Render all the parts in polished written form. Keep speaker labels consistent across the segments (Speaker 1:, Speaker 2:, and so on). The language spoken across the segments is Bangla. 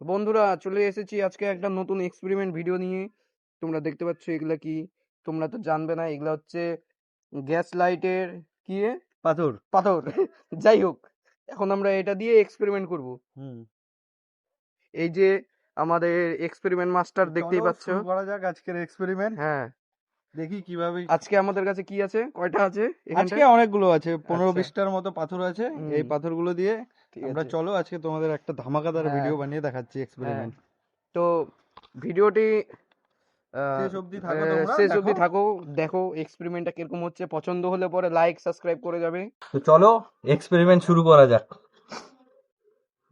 Speaker 1: বন্ধুরা চলে এসেছি আজকে একটা নতুন এক্সপেরিমেন্ট ভিডিও নিয়ে। তোমরা দেখতে পাচ্ছ এগুলা কি? তোমরা তো জানবে না, এগুলা হচ্ছে গ্যাস লাইটের কি এ?
Speaker 2: পাথর।
Speaker 1: পাথর। যাই হোক, এখন আমরা এটা দিয়ে এক্সপেরিমেন্ট করব। এই যে আমাদের এক্সপেরিমেন্ট মাস্টার দেখতেই
Speaker 2: চলো
Speaker 1: পাচ্ছ।
Speaker 2: শুরু করা যাক আজকের এক্সপেরিমেন্ট।
Speaker 1: হ্যাঁ,
Speaker 2: দেখি কিভাবে।
Speaker 1: আজকে আমাদের কাছে কি আছে, কয়টা আছে
Speaker 2: আজকে
Speaker 1: এখানটায়?
Speaker 2: অনেকগুলো আছে, 15
Speaker 1: আচ্ছা,
Speaker 2: 20টার মতো পাথর আছে।
Speaker 1: হুম,
Speaker 2: এই পাথরগুলো দিয়ে
Speaker 1: ঠিক
Speaker 2: আমরা
Speaker 1: আছে।
Speaker 2: চলো আজকে তোমাদের একটা ধামাকাদার
Speaker 1: হ্যাঁ,
Speaker 2: ভিডিও বানিয়ে দেখাচ্ছি
Speaker 1: হ্যাঁ।
Speaker 2: এক্সপেরিমেন্ট।
Speaker 1: তো ভিডিওটি
Speaker 2: শেষ অবধি থাকো তোমরা,
Speaker 1: শেষ
Speaker 2: দেখো।
Speaker 1: অবধি থাকো, দেখো এক্সপেরিমেন্টটা কিরকম হচ্ছে। পছন্দ হলে পরে লাইক সাবস্ক্রাইব করে যাবে।
Speaker 2: তো চলো এক্সপেরিমেন্ট শুরু করা যাক।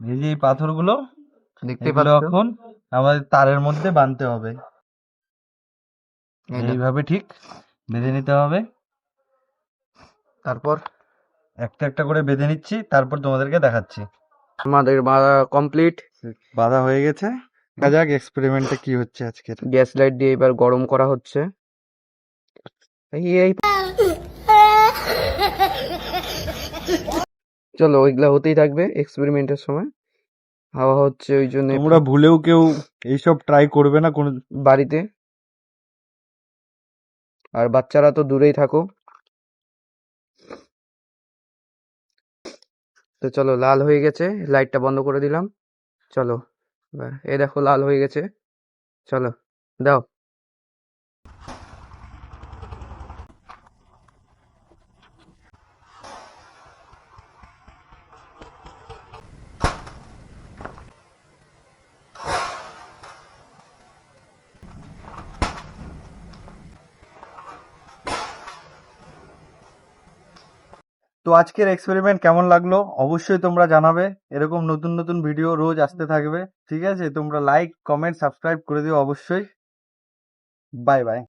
Speaker 2: এই যে এই পাথরগুলো,
Speaker 1: দেখতে
Speaker 2: এগুলো
Speaker 1: পাচ্ছ,
Speaker 2: এখন আমাদের তারের মধ্যে বাঁধতে হবে।
Speaker 1: এই দেখো।
Speaker 2: এইভাবে ঠিক বেঁধে নিতে হবে।
Speaker 1: তারপর
Speaker 2: একটা একটা করে বেঁধে নিচ্ছি, তারপর তোমাদেরকে দেখাচ্ছি।
Speaker 1: আমাদের বাঁধা কমপ্লিট।
Speaker 2: বাঁধা হয়ে গেছে। দেখা যাক এক্সপেরিমেন্টটা কি হচ্ছে আজকের।
Speaker 1: গ্যাস লাইট দিয়ে এবার গরম করা হচ্ছে। এই চলো, ওইগুলা হতেই থাকবে এক্সপেরিমেন্টের সময়। হাওয়া হচ্ছে ওই জন্য
Speaker 2: তোমরা ভুলেও কেউ এইসব ট্রাই করবে না কোনো।
Speaker 1: বাড়িতে, আর বাচ্চারা তো দূরেই থাকো। তো চলো, লাল হয়ে গেছে, লাইটটা বন্ধ করে দিলাম। চলো, এই দেখো লাল হয়ে গেছে। চলো, দাও।
Speaker 2: তো আজকের এক্সপেরিমেন্ট কেমন লাগলো অবশ্যই তোমরা জানাবে। এরকম নতুন নতুন ভিডিও রোজ আসতে থাকবে। ঠিক আছে, তোমরা লাইক কমেন্ট সাবস্ক্রাইব করে দিও অবশ্যই। Bye bye.